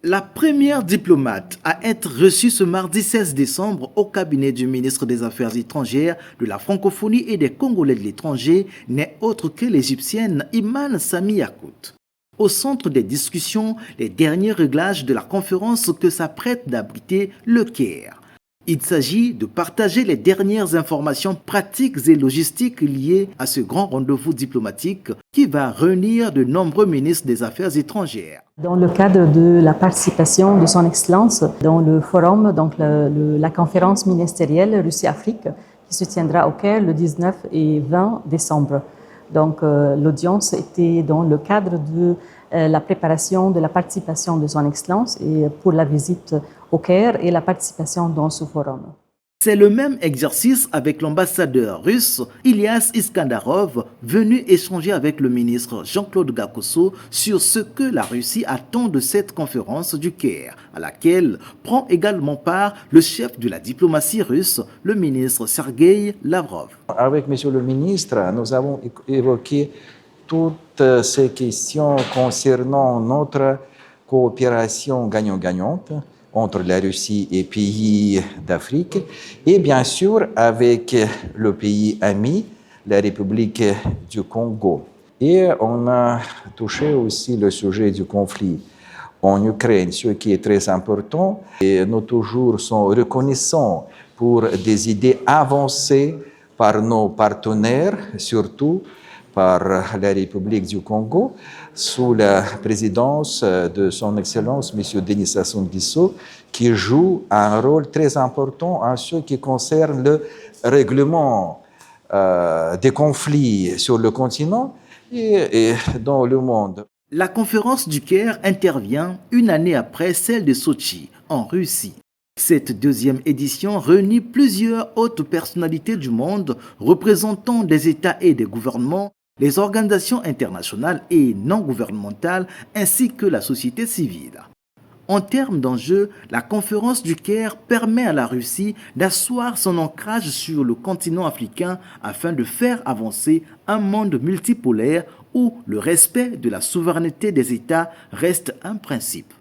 La première diplomate à être reçue ce mardi 16 décembre au cabinet du ministre des Affaires étrangères, de la francophonie et des Congolais de l'étranger n'est autre que l'Égyptienne Iman Sami Yakout. Au centre des discussions, les derniers réglages de la conférence que s'apprête d'abriter le Caire. Il s'agit de partager les dernières informations pratiques et logistiques liées à ce grand rendez-vous diplomatique qui va réunir de nombreux ministres des Affaires étrangères. Dans le cadre de la participation de son Excellence dans le forum, donc la conférence ministérielle Russie-Afrique, qui se tiendra au Caire le 19 et 20 décembre. Donc l'audience était dans le cadre de la préparation de la participation de son Excellence et pour la visite au Caire et la participation dans ce forum. C'est le même exercice avec l'ambassadeur russe Ilyas Iskandarov, venu échanger avec le ministre Jean-Claude Gakosso sur ce que la Russie attend de cette conférence du Caire, à laquelle prend également part le chef de la diplomatie russe, le ministre Sergueï Lavrov. Avec Monsieur le ministre, nous avons évoqué toutes ces questions concernant notre coopération gagnant-gagnante entre la Russie et pays d'Afrique, et bien sûr avec le pays ami, la République du Congo. Et on a touché aussi le sujet du conflit en Ukraine, ce qui est très important. Et nous toujours sommes reconnaissants pour des idées avancées par nos partenaires, surtout par la République du Congo, sous la présidence de son Excellence, M. Denis Sassou Nguesso, qui joue un rôle très important en ce qui concerne le règlement des conflits sur le continent et dans le monde. La conférence du Caire intervient une année après celle de Sochi, en Russie. Cette deuxième édition réunit plusieurs hautes personnalités du monde représentant des États et des gouvernements, les organisations internationales et non gouvernementales ainsi que la société civile. En termes d'enjeux, la conférence du Caire permet à la Russie d'asseoir son ancrage sur le continent africain afin de faire avancer un monde multipolaire où le respect de la souveraineté des États reste un principe.